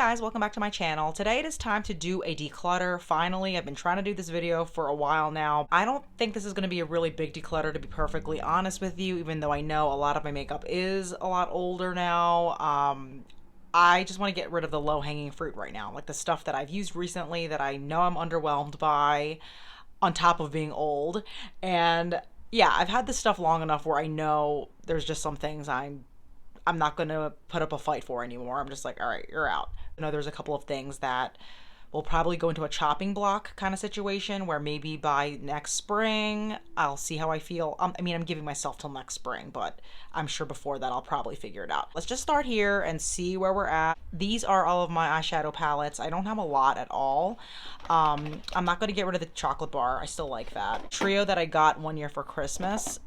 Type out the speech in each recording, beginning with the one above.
guys, welcome back to my channel. Today it is time to do a declutter. Finally, I've been trying to do this video for a while now. I don't think this is going to be a really big declutter, to be perfectly honest with you, even though I know a lot of my makeup is a lot older now. I just want to get rid of the low-hanging fruit right now, like the stuff that I've used recently that I know I'm underwhelmed by, on top of being old. And yeah, I've had this stuff long enough where I know there's just some things I'm not going to put up a fight for anymore. I'm just like, all right, you're out. You know, there's a couple of things that will probably go into a chopping block kind of situation where maybe by next spring, I'll see how I feel. I mean, I'm giving myself till next spring, but I'm sure before that I'll probably figure it out. Let's just start here and see where we're at. These are all of my eyeshadow palettes. I don't have a lot at all. I'm not going to get rid of the chocolate bar. I still like that. Trio that I got one year for Christmas.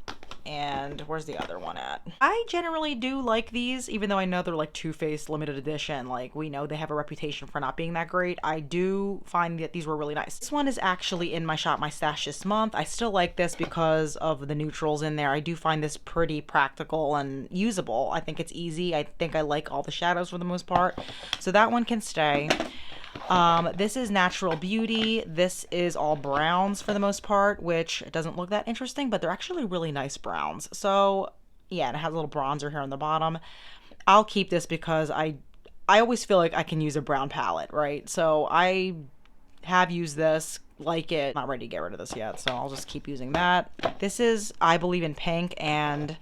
And where's the other one at? I generally do like these, even though I know they're like Too Faced limited edition. Like, we know they have a reputation for not being that great. I do find that these were really nice. This one is actually in my Shop My Stash this month. I still like this because of the neutrals in there. I do find this pretty practical and usable. I think it's easy. I think I like all the shadows for the most part. So that one can stay. This is Natural Beauty. This is all browns for the most part, which doesn't look that interesting, but they're actually really nice browns. So yeah, and it has a little bronzer here on the bottom. I'll keep this because I always feel like I can use a brown palette, right? So I have used this, like it. Not ready to get rid of this yet, so I'll just keep using that. This is I Believe in Pink, and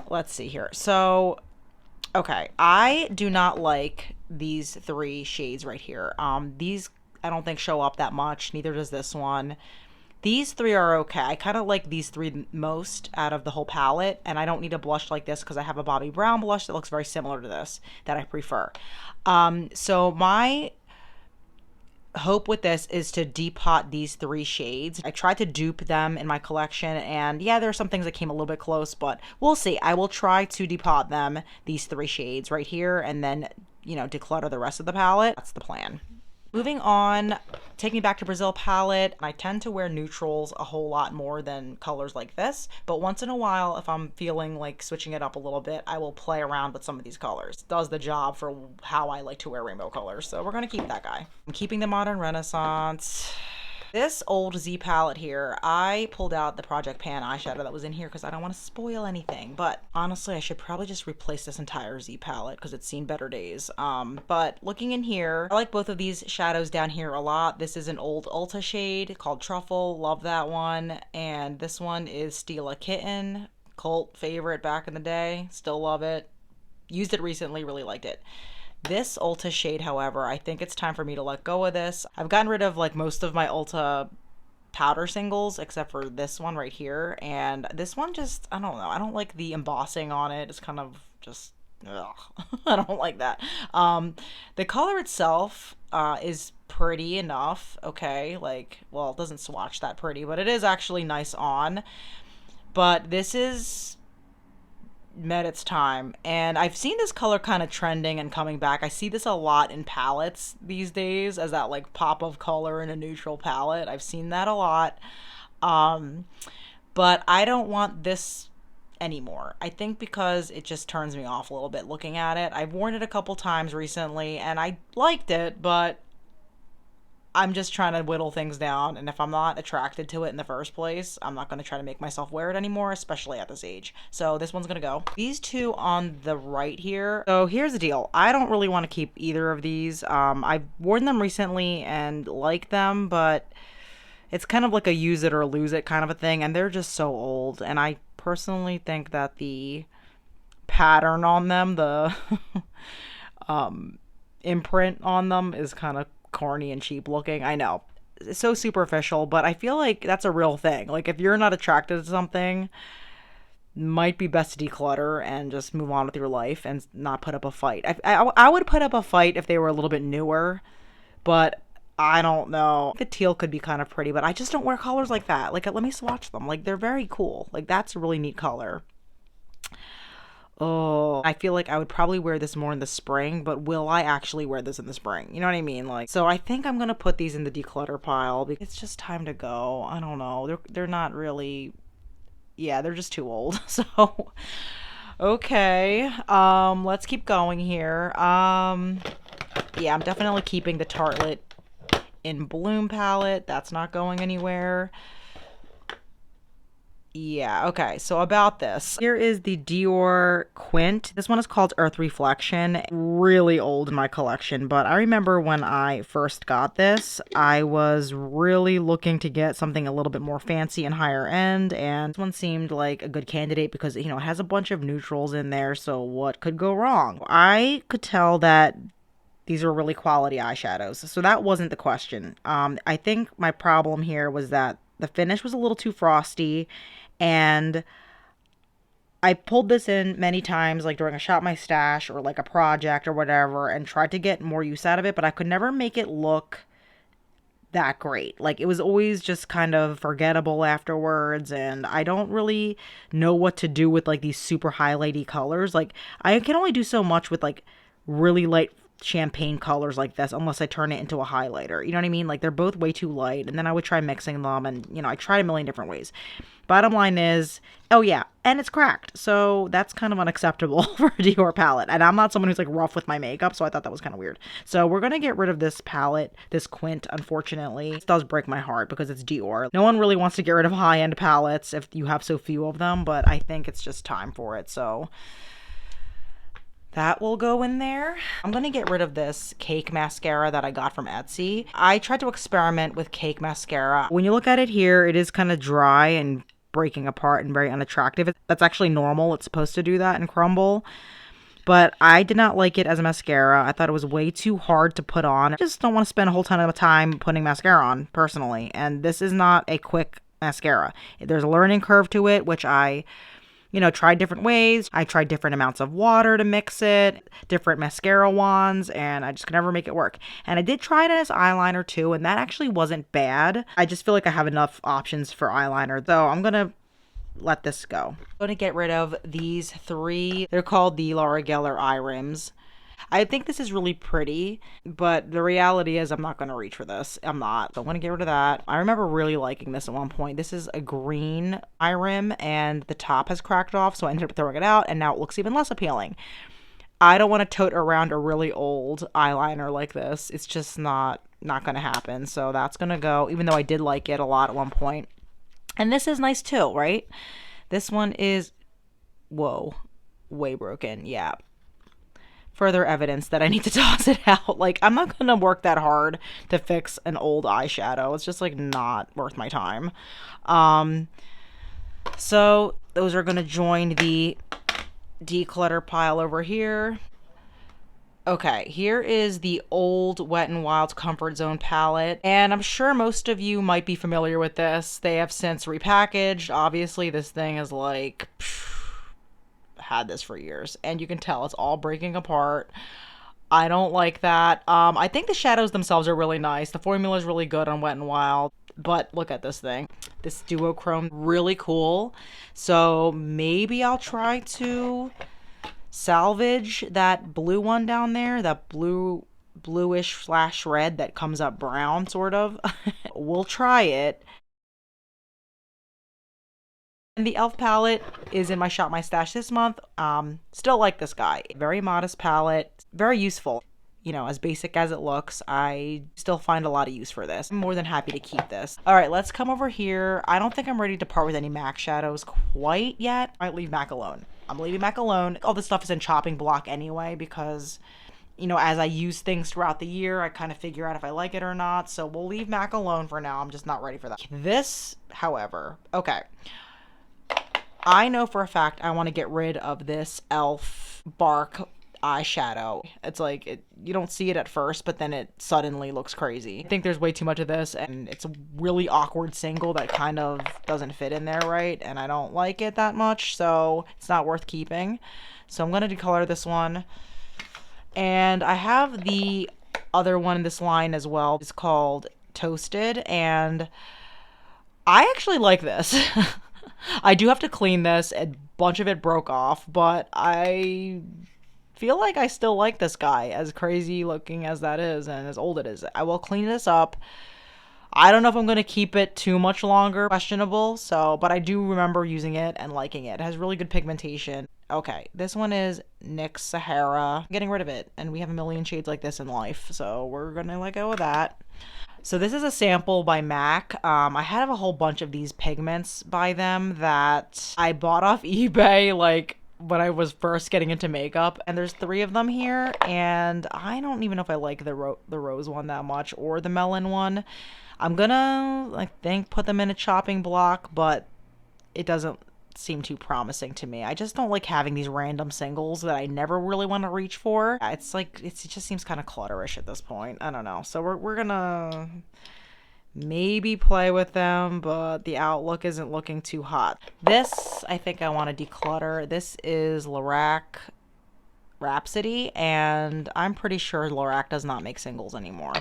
let's see here. So okay, I do not like these three shades right here. These I don't think show up that much, neither does this one. These three are okay. I kind of like these three most out of the whole palette, and I don't need a blush like this because I have a Bobbi Brown blush that looks very similar to this that I prefer. So my hope with this is to depot these three shades. I tried to dupe them in my collection, and yeah, there are some things that came a little bit close, but we'll see. I will try to depot them, these three shades right here, and then, you know, declutter the rest of the palette. That's the plan. Moving on, Take Me Back to Brazil palette. I tend to wear neutrals a whole lot more than colors like this, but once in a while, if I'm feeling like switching it up a little bit, I will play around with some of these colors. It does the job for how I like to wear rainbow colors, so we're gonna keep that guy. I'm keeping the Modern Renaissance. This old Z palette here, I pulled out the Project Pan eyeshadow that was in here because I don't want to spoil anything. But honestly, I should probably just replace this entire Z palette because it's seen better days. But looking in here, I like both of these shadows down here a lot. This is an old Ulta shade called Truffle. Love that one. And this one is Stila Kitten. Cult favorite back in the day. Still love it. Used it recently, really liked it. This Ulta shade, however, I think it's time for me to let go of this. I've gotten rid of like most of my Ulta powder singles except for this one right here. And this one just, I don't know. I don't like the embossing on it. It's kind of just, ugh. I don't like that. The color itself is pretty enough. Okay, like, well, it doesn't swatch that pretty, but it is actually nice on. But this is met its time, and I've seen this color kind of trending and coming back. I see this a lot in palettes these days as that like pop of color in a neutral palette. I've seen that a lot, but I don't want this anymore. I think because it just turns me off a little bit looking at it. I've worn it a couple times recently and I liked it, but I'm just trying to whittle things down, and if I'm not attracted to it in the first place, I'm not going to try to make myself wear it anymore, especially at this age. So this one's going to go. These two on the right here. So here's the deal. I don't really want to keep either of these. I've worn them recently and like them, but it's kind of like a use it or lose it kind of a thing, and they're just so old, and I personally think that the pattern on them, the imprint on them is kind of corny and cheap looking. I know, it's so superficial, but I feel like that's a real thing. Like, if you're not attracted to something, might be best to declutter and just move on with your life and not put up a fight. I would put up a fight if they were a little bit newer, but I don't know. The teal could be kind of pretty, but I just don't wear colors like that. Like, let me swatch them. Like, they're very cool. Like, that's a really neat color. Oh, I feel like I would probably wear this more in the spring, but will I actually wear this in the spring? You know what I mean? Like, so I think I'm gonna put these in the declutter pile because it's just time to go. I don't know. They're not really, yeah, they're just too old. So Okay, let's keep going here. Yeah, I'm definitely keeping the Tartelette in Bloom palette. That's not going anywhere. Yeah, okay, so about this. Here is the Dior Quint. This one is called Earth Reflection. Really old in my collection, but I remember when I first got this, I was really looking to get something a little bit more fancy and higher end, and this one seemed like a good candidate because, you know, it has a bunch of neutrals in there, so what could go wrong? I could tell that these are really quality eyeshadows, so that wasn't the question. I think my problem here was that the finish was a little too frosty, and I pulled this in many times, like during a shop my stash or like a project or whatever, and tried to get more use out of it, but I could never make it look that great. Like it was always just kind of forgettable afterwards, and I don't really know what to do with like these super highlighty colors. Like I can only do so much with like really light champagne colors like this unless I turn it into a highlighter. You know what I mean? Like they're both way too light, and then I would try mixing them, and you know, I tried a million different ways. Bottom line is, oh yeah, and it's cracked. So that's kind of unacceptable for a Dior palette. And I'm not someone who's like rough with my makeup, so I thought that was kind of weird. So we're going to get rid of this palette, this Quint, unfortunately. This does break my heart because it's Dior. No one really wants to get rid of high-end palettes if you have so few of them, but I think it's just time for it. So that will go in there. I'm going to get rid of this Cake mascara that I got from Etsy. I tried to experiment with Cake mascara. When you look at it here, it is kind of dry and breaking apart and very unattractive. That's actually normal. It's supposed to do that and crumble. But I did not like it as a mascara. I thought it was way too hard to put on. I just don't want to spend a whole ton of time putting mascara on, personally. And this is not a quick mascara. There's a learning curve to it, which I tried different ways. I tried different amounts of water to mix it, different mascara wands, and I just could never make it work. And I did try it as eyeliner too, and that actually wasn't bad. I just feel like I have enough options for eyeliner, though I'm going to let this go. I'm going to get rid of these three. They're called the Laura Geller eye rims. I think this is really pretty, but the reality is I'm not going to reach for this. I'm not. So I'm going to get rid of that. I remember really liking this at one point. This is a green eye rim, and the top has cracked off, so I ended up throwing it out, and now it looks even less appealing. I don't want to tote around a really old eyeliner like this. It's just not going to happen. So that's going to go, even though I did like it a lot at one point. And this is nice too, right? This one is, whoa, way broken. Yeah. Further evidence that I need to toss it out. Like, I'm not gonna work that hard to fix an old eyeshadow. It's just like not worth my time. So those are gonna join the declutter pile over here. Okay, here is the old Wet n Wild Comfort Zone palette, and I'm sure most of you might be familiar with this. They have since repackaged. Obviously, this thing is like had this for years, and you can tell it's all breaking apart. I don't like that. I think the shadows themselves are really nice. The formula is really good on Wet n Wild, but look at this thing. This duochrome, really cool. So maybe I'll try to salvage that blue one down there, that bluish slash red that comes up brown, sort of. We'll try it. And the e.l.f. palette is in my Shop My Stash this month. Still like this guy. Very modest palette. Very useful. You know, as basic as it looks, I still find a lot of use for this. I'm more than happy to keep this. All right, let's come over here. I don't think I'm ready to part with any MAC shadows quite yet. I might leave MAC alone. I'm leaving MAC alone. All this stuff is in chopping block anyway because, you know, as I use things throughout the year, I kind of figure out if I like it or not. So we'll leave MAC alone for now. I'm just not ready for that. This, however, okay. I know for a fact I want to get rid of this e.l.f. Bark eyeshadow. It's like, you don't see it at first, but then it suddenly looks crazy. I think there's way too much of this, and it's a really awkward single that kind of doesn't fit in there right, and I don't like it that much, so it's not worth keeping. So I'm going to decolor this one. And I have the other one in this line as well. It's called Toasted, and I actually like this. I do have to clean this. A bunch of it broke off, but I feel like I still like this guy, as crazy looking as that is and as old it is. I will clean this up. I don't know if I'm going to keep it too much longer. Questionable. So, but I do remember using it and liking it. It has really good pigmentation. Okay, this one is NYX Sahara. Getting rid of it, and we have a million shades like this in life, so we're gonna let go of that. So this is a sample by MAC. I have a whole bunch of these pigments by them that I bought off eBay like when I was first getting into makeup, and there's 3 of them here, and I don't even know if I like the rose one that much or the melon one. I'm gonna, I think, put them in a chopping block, but it doesn't seem too promising to me. I just don't like having these random singles that I never really want to reach for. It's like, it just seems kind of clutterish at this point. I don't know. So we're gonna maybe play with them, but the outlook isn't looking too hot. This, I think I want to declutter. This is Lorac Rhapsody, and I'm pretty sure Lorac does not make singles anymore.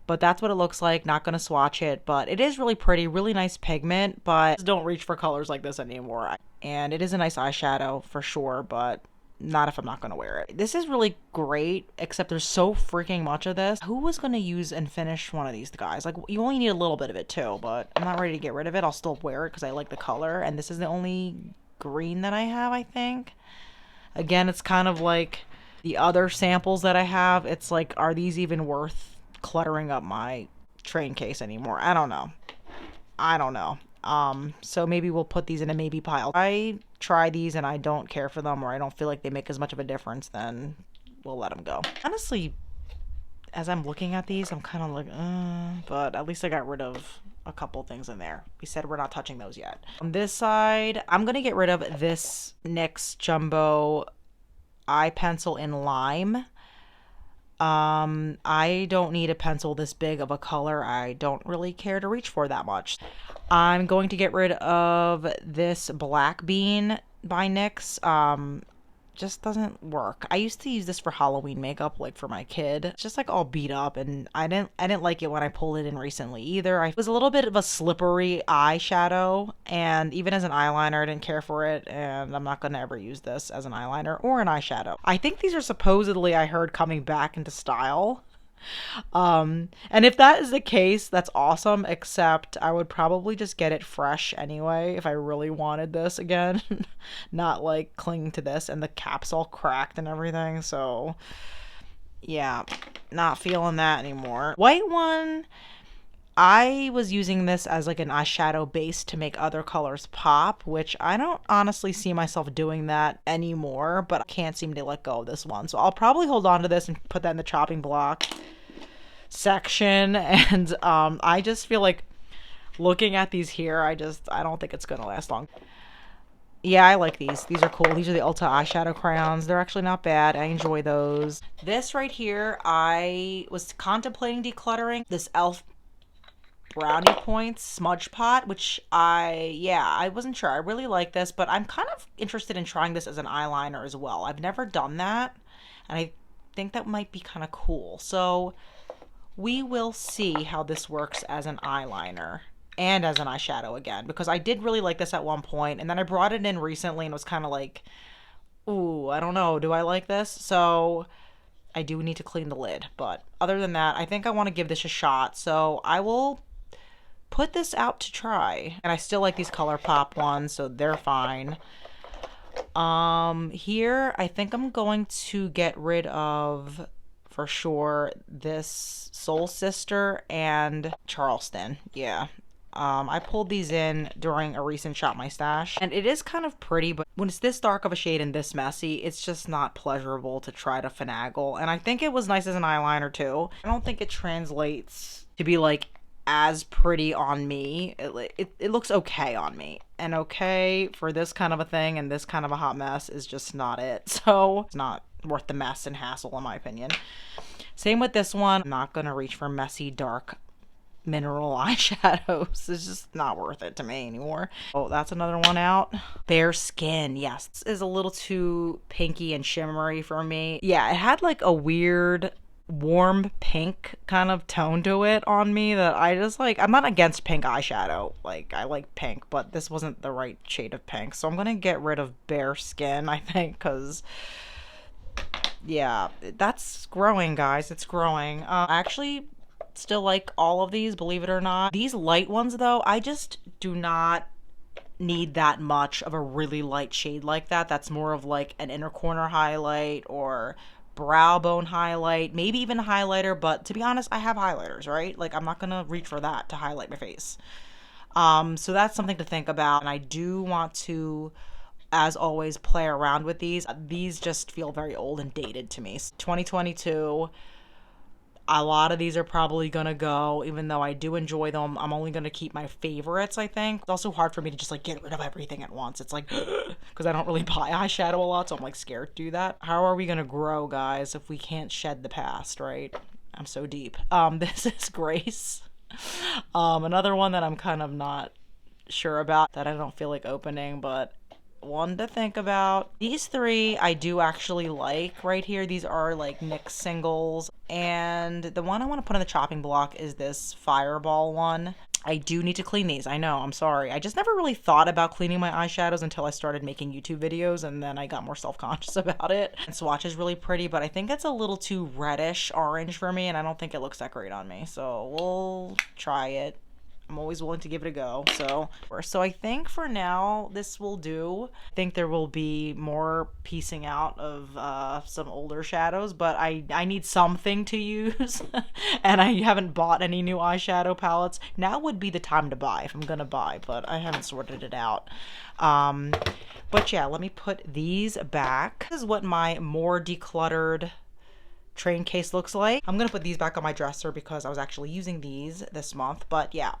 But that's what it looks like. Not going to swatch it, but it is really pretty, really nice pigment, but don't reach for colors like this anymore. And it is a nice eyeshadow for sure, but not if I'm not going to wear it. This is really great, except there's so freaking much of this. Who was going to use and finish one of these guys? Like, you only need a little bit of it too, but I'm not ready to get rid of it. I'll still wear it because I like the color, and this is the only green that I have, I think. Again, it's kind of like the other samples that I have. It's like, are these even worth cluttering up my train case anymore? I don't know. So maybe we'll put these in a maybe pile. I try these and I don't care for them, or I don't feel like they make as much of a difference, then we'll let them go. Honestly, as I'm looking at these, I'm kind of like, but at least I got rid of a couple things in there. We said we're not touching those yet. On this side, I'm gonna get rid of this NYX Jumbo eye pencil in lime. I don't need a pencil this big of a color. I don't really care to reach for that much. I'm going to get rid of this Black Bean by NYX. Just doesn't work. I used to use this for Halloween makeup, like for my kid. It's just like all beat up, and I didn't like it when I pulled it in recently either. It was a little bit of a slippery eyeshadow, and even as an eyeliner, I didn't care for it, and I'm not gonna ever use this as an eyeliner or an eyeshadow. I think these are supposedly, I heard, coming back into style. And if that is the case, that's awesome, except I would probably just get it fresh anyway if I really wanted this again. Not like clinging to this, and the cap's all cracked and everything, so yeah, not feeling that anymore. White one, I was using this as like an eyeshadow base to make other colors pop, which I don't honestly see myself doing that anymore, but I can't seem to let go of this one. So I'll probably hold on to this and put that in the chopping block section. And I just feel like looking at these here, I don't think it's gonna last long. Yeah, I like these. These are cool. These are the Ulta eyeshadow crayons. They're actually not bad. I enjoy those. This right here, I was contemplating decluttering. This e.l.f. Brownie Points Smudge Pot, which I wasn't sure. I really like this, but I'm kind of interested in trying this as an eyeliner as well. I've never done that, and I think that might be kind of cool. So we will see how this works as an eyeliner and as an eyeshadow again, because I did really like this at one point, and then I brought it in recently and was kind of like, ooh, I don't know, do I like this? So I do need to clean the lid, but other than that, I think I want to give this a shot, so I will put this out to try. And I still like these ColourPop ones, so they're fine. Here, I think I'm going to get rid of, for sure, this Soul Sister and Charleston. Yeah. I pulled these in during a recent Shop My Stash, and it is kind of pretty, but when it's this dark of a shade and this messy, it's just not pleasurable to try to finagle. And I think it was nice as an eyeliner too. I don't think it translates to be like as pretty on me. It looks okay on me, and okay for this kind of a thing and this kind of a hot mess is just not it. So it's not worth the mess and hassle in my opinion. Same with this one. I'm not gonna reach for messy dark mineral eyeshadows. It's just not worth it to me anymore. Oh, that's another one out. Bare Skin. Yes, this is a little too pinky and shimmery for me. Yeah, it had like a weird warm pink kind of tone to it on me that I just like. I'm not against pink eyeshadow. Like, I like pink, but this wasn't the right shade of pink. So I'm gonna get rid of Bare Skin, I think, because yeah, that's growing, guys. It's growing. I actually still like all of these, believe it or not. These light ones though, I just do not need that much of a really light shade like that. That's more of like an inner corner highlight or brow bone highlight, maybe even a highlighter. But to be honest, I have highlighters, right? Like I'm not gonna reach for that to highlight my face. So that's something to think about. And I do want to, as always, play around with these. These just feel very old and dated to me. 2022, a lot of these are probably gonna go, even though I do enjoy them. I'm only gonna keep my favorites, I think. It's also hard for me to just like get rid of everything at once. It's like, because I don't really buy eyeshadow a lot, so I'm like scared to do that. How are we gonna grow, guys, if we can't shed the past, right? I'm so deep. This is Grace. Another one that I'm kind of not sure about, that I don't feel like opening, but one to think about. These three I do actually like right here. These are like NYX singles. And the one I want to put on the chopping block is this Fireball one. I do need to clean these. I know, I'm sorry. I just never really thought about cleaning my eyeshadows until I started making YouTube videos, and then I got more self-conscious about it. And swatch is really pretty, but I think it's a little too reddish orange for me, and I don't think it looks that great on me. So we'll try it. I'm always willing to give it a go. So I think for now this will do. I think there will be more piecing out of some older shadows, but I need something to use and I haven't bought any new eyeshadow palettes. Now would be the time to buy if I'm gonna buy, but I haven't sorted it out. But yeah, let me put these back. This is what my more decluttered train case looks like. I'm gonna put these back on my dresser because I was actually using these this month, but yeah,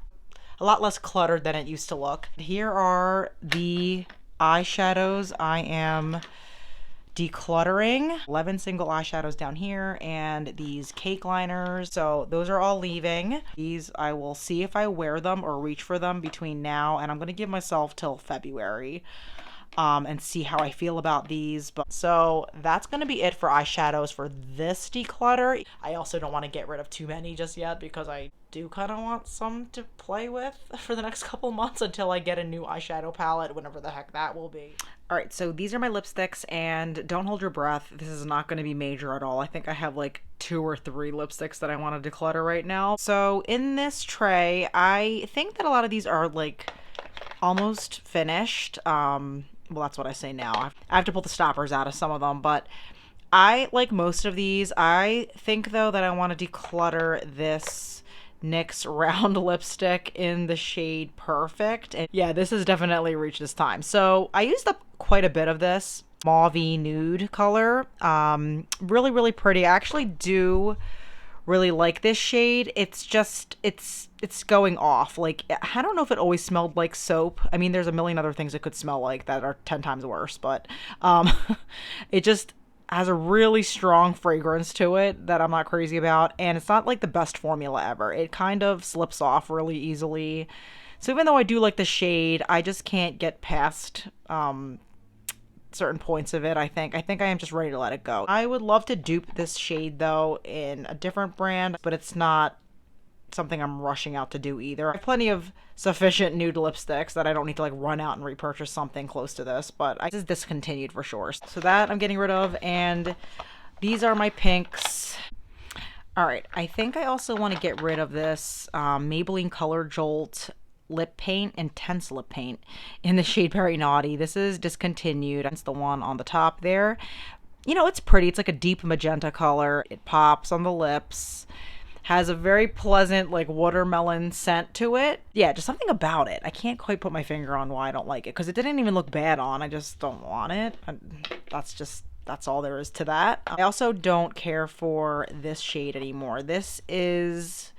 a lot less cluttered than it used to look. Here are the eyeshadows I am decluttering. 11 single eyeshadows down here and these cake liners. So those are all leaving. These I will see if I wear them or reach for them between now, and I'm gonna give myself till February. And see how I feel about these. But so that's going to be it for eyeshadows for this declutter. I also don't want to get rid of too many just yet because I do kind of want some to play with for the next couple months until I get a new eyeshadow palette, whenever the heck that will be. All right, so these are my lipsticks, and don't hold your breath. This is not going to be major at all. I think I have like 2 or 3 lipsticks that I want to declutter right now. So in this tray, I think that a lot of these are like almost finished. Well, that's what I say now. I have to pull the stoppers out of some of them, but I like most of these. I think, though, that I want to declutter this NYX round lipstick in the shade Perfect. And yeah, this has definitely reached this time. So I used up quite a bit of this mauvey nude color. Really, really pretty. I actually do really like this shade. It's just, it's going off. Like, I don't know if it always smelled like soap. I mean, there's a million other things it could smell like that are 10 times worse, but it just has a really strong fragrance to it that I'm not crazy about, and it's not like the best formula ever. It kind of slips off really easily. So even though I do like the shade, I just can't get past certain points of it. I think I am just ready to let it go. I would love to dupe this shade though in a different brand, but it's not something I'm rushing out to do either. I have plenty of sufficient nude lipsticks that I don't need to like run out and repurchase something close to this, but this is discontinued for sure. So that I'm getting rid of, and these are my pinks. All right, I think I also want to get rid of this Maybelline Color Jolt lip paint, intense lip paint in the shade Very Naughty. This is discontinued. It's the one on the top there. You know, it's pretty. It's like a deep magenta color. It pops on the lips. Has a very pleasant like watermelon scent to it. Yeah, just something about it. I can't quite put my finger on why I don't like it, because it didn't even look bad on. I just don't want it. That's all there is to that. I also don't care for this shade anymore. This is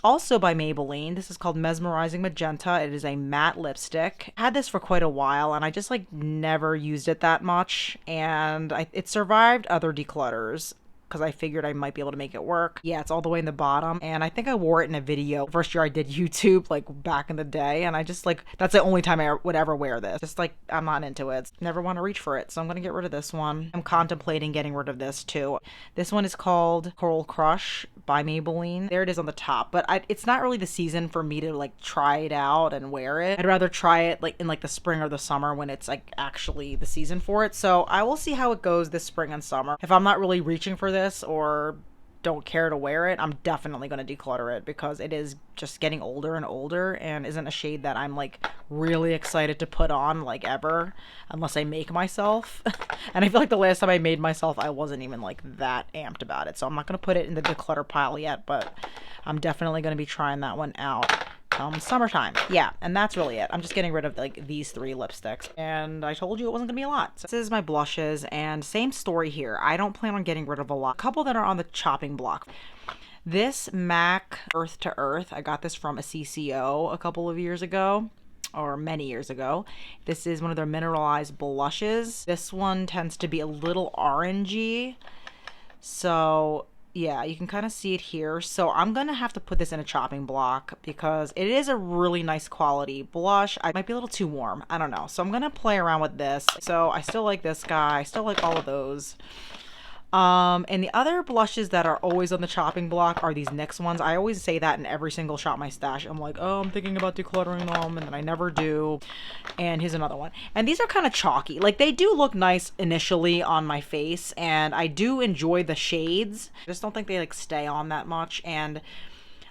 also by Maybelline. This is called Mesmerizing Magenta. It is a matte lipstick. I had this for quite a while and I just like never used it that much, and it survived other declutters because I figured I might be able to make it work. Yeah, it's all the way in the bottom, and I think I wore it in a video first year I did YouTube, like back in the day, and I just like, that's the only time I would ever wear this. Just like, I'm not into it. Never want to reach for it, so I'm gonna get rid of this one. I'm contemplating getting rid of this too. This one is called Coral Crush by Maybelline. There it is on the top, but it's not really the season for me to like try it out and wear it. I'd rather try it like in like the spring or the summer when it's like actually the season for it. So I will see how it goes this spring and summer. If I'm not really reaching for this, or don't care to wear it, I'm definitely going to declutter it because it is just getting older and older and isn't a shade that I'm like really excited to put on like ever unless I make myself. And I feel like the last time I made myself, I wasn't even like that amped about it. So I'm not going to put it in the declutter pile yet, but I'm definitely going to be trying that one out summertime. Yeah, and that's really it. I'm just getting rid of like these 3 lipsticks, and I told you it wasn't gonna be a lot. So this is my blushes, and same story here. I don't plan on getting rid of a lot. A couple that are on the chopping block. This MAC Earth to Earth, I got this from a CCO a couple of years ago, or many years ago. This is one of their mineralized blushes. This one tends to be a little orangey, so yeah, you can kind of see it here. So I'm going to have to put this in a chopping block because it is a really nice quality blush. I might be a little too warm. I don't know. So I'm going to play around with this. So I still like this guy. I still like all of those. And the other blushes that are always on the chopping block are these NYX ones. I always say that in every single Shop My Stash. I'm like, oh, I'm thinking about decluttering them, and then I never do. And here's another one. And these are kind of chalky. Like, they do look nice initially on my face, and I do enjoy the shades. I just don't think they like stay on that much. And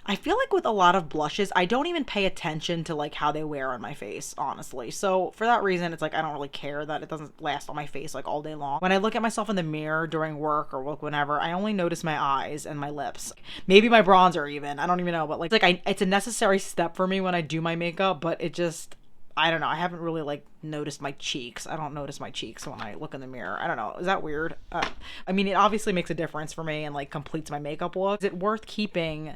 I feel like with a lot of blushes, I don't even pay attention to like how they wear on my face, honestly. So for that reason, it's like I don't really care that it doesn't last on my face like all day long. When I look at myself in the mirror during work or whenever, I only notice my eyes and my lips. Maybe my bronzer even. I don't even know, but it's a necessary step for me when I do my makeup, but it just, I don't know. I haven't really like noticed my cheeks. I don't notice my cheeks when I look in the mirror. I don't know. Is that weird? I mean, it obviously makes a difference for me and like completes my makeup look. Is it worth keeping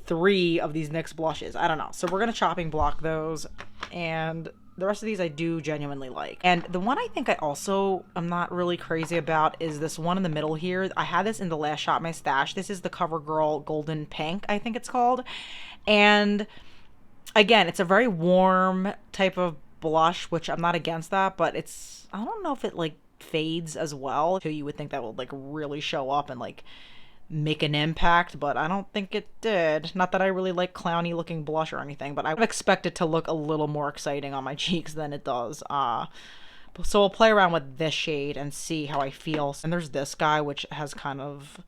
3 of these NYX blushes? I don't know. So we're going to chopping block those, and the rest of these I do genuinely like. And the one I think I also am not really crazy about is this one in the middle here. I had this in the last Shop My Stash. This is the CoverGirl Golden Pink, I think it's called. And again, it's a very warm type of blush, which I'm not against that, but it's, I don't know if it like fades as well. So you would think that would like really show up and like make an impact, but I don't think it did. Not that I really like clowny looking blush or anything, but I would expect it to look a little more exciting on my cheeks than it does. So we'll play around with this shade and see how I feel. And there's this guy, which has kind of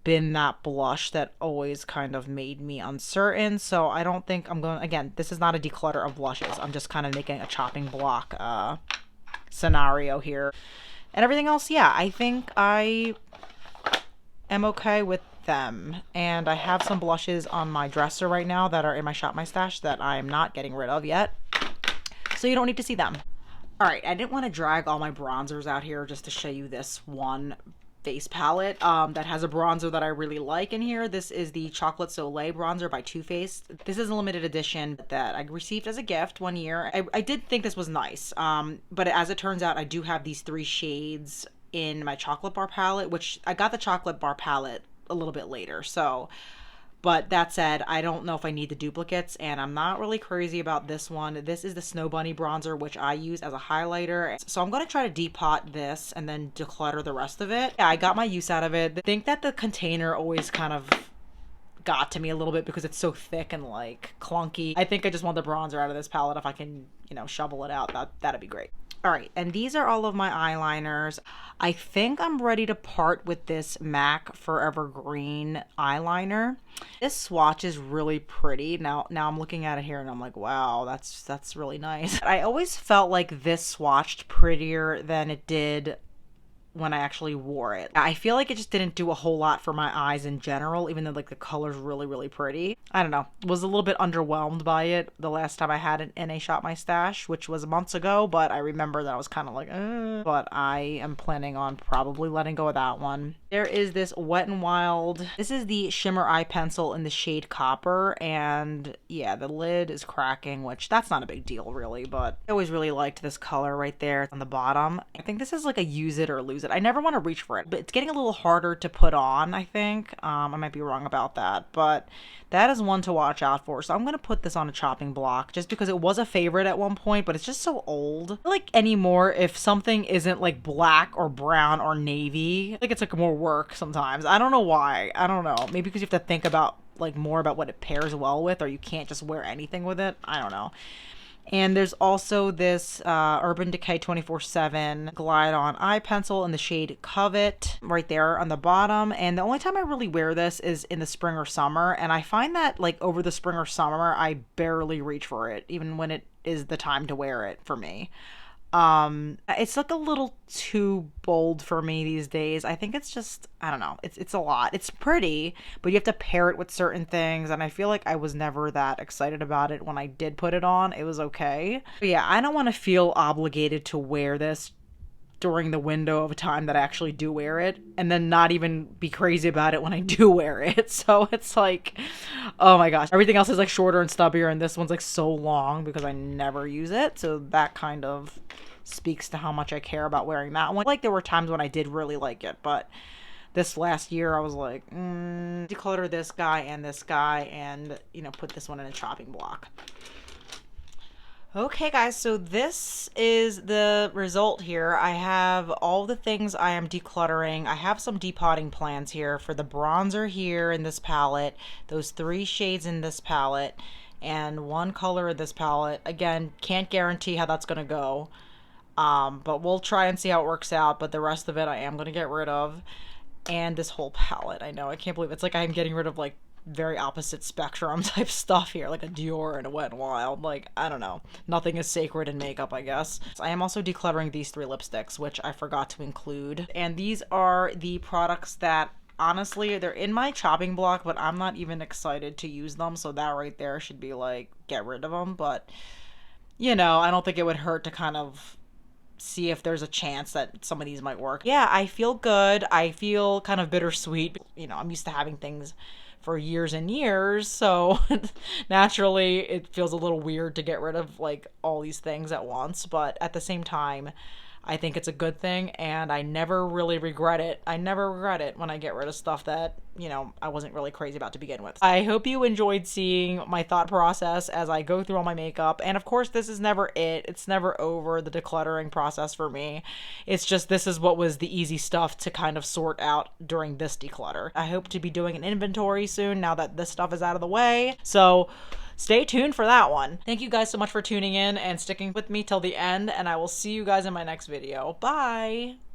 been that blush that always kind of made me uncertain. So I don't think I'm going, again, this is not a declutter of blushes. I'm just kind of making a chopping block scenario here. And everything else, yeah, I think I am okay with them. And I have some blushes on my dresser right now that are in my Shop My Stash that I'm not getting rid of yet. So you don't need to see them. All right, I didn't want to drag all my bronzers out here just to show you this one face palette that has a bronzer that I really like in here. This is the Chocolate Soleil bronzer by Too Faced. This is a limited edition that I received as a gift one year. I did think this was nice, but as it turns out, I do have these 3 shades in my chocolate bar palette, which I got the chocolate bar palette a little bit later. So, but that said, I don't know if I need the duplicates, and I'm not really crazy about this one. This is the Snow Bunny bronzer, which I use as a highlighter. So I'm going to try to depot this and then declutter the rest of it. Yeah, I got my use out of it. I think that the container always kind of got to me a little bit because it's so thick and like clunky. I think I just want the bronzer out of this palette. If I can, you know, shovel it out, that'd be great. All right, and these are all of my eyeliners. I think I'm ready to part with this MAC Forever Green eyeliner. This swatch is really pretty. Now I'm looking at it here and I'm like, wow, that's really nice. I always felt like this swatched prettier than it did when I actually wore it. I feel like it just didn't do a whole lot for my eyes in general, even though like the color's really, really pretty. I don't know. Was a little bit underwhelmed by it the last time I had it in a Shop My Stash, which was months ago, but I remember that I was kind of like, but I am planning on probably letting go of that one. There is this Wet n Wild. This is the shimmer eye pencil in the shade Copper, and yeah, the lid is cracking, which that's not a big deal really, but I always really liked this color right there on the bottom. I think this is like a use it or lose it. I never want to reach for it, but it's getting a little harder to put on, I think. I might be wrong about that, but that is one to watch out for. So I'm going to put this on a chopping block just because it was a favorite at one point, but it's just so old. I feel like anymore, if something isn't like black or brown or navy, like it's like more work sometimes. I don't know why. I don't know. Maybe because you have to think about like more about what it pairs well with, or you can't just wear anything with it. I don't know. And there's also this Urban Decay 24/7 Glide On eye pencil in the shade Covet right there on the bottom. And the only time I really wear this is in the spring or summer. And I find that like over the spring or summer, I barely reach for it, even when it is the time to wear it for me. It's like a little too bold for me these days. I think it's just, I don't know, it's a lot. It's pretty, but you have to pair it with certain things, and I feel like I was never that excited about it when I did put it on. It was okay. But yeah, I don't want to feel obligated to wear this during the window of time that I actually do wear it, and then not even be crazy about it when I do wear it. So it's like, oh my gosh, everything else is like shorter and stubbier, and this one's like so long because I never use it. So that kind of speaks to how much I care about wearing that one. Like there were times when I did really like it, but this last year I was like, declutter this guy, and you know, put this one in a chopping block. Okay guys, so this is the result here. I have all the things I am decluttering. I have some depotting plans here for the bronzer here in this palette, those 3 shades in this palette, and 1 color in this palette. Again, can't guarantee how that's going to go, but we'll try and see how it works out, but the rest of it I am going to get rid of. And this whole palette, I know, I can't believe it's like I'm getting rid of like very opposite spectrum type stuff here, like a Dior and a Wet n Wild. Like, I don't know, nothing is sacred in makeup, I guess. So I am also decluttering these 3 lipsticks, which I forgot to include, and these are the products that honestly they're in my chopping block, but I'm not even excited to use them, so that right there should be like, get rid of them. But you know, I don't think it would hurt to kind of see if there's a chance that some of these might work. Yeah, I feel good. I feel kind of bittersweet. You know, I'm used to having things for years and years, so naturally it feels a little weird to get rid of like all these things at once, but at the same time I think it's a good thing, and I never really regret it. I never regret it when I get rid of stuff that, you know, I wasn't really crazy about to begin with. I hope you enjoyed seeing my thought process as I go through all my makeup. And of course, this is never it. It's never over, the decluttering process for me. It's just this is what was the easy stuff to kind of sort out during this declutter. I hope to be doing an inventory soon now that this stuff is out of the way. So stay tuned for that one. Thank you guys so much for tuning in and sticking with me till the end, and I will see you guys in my next video. Bye!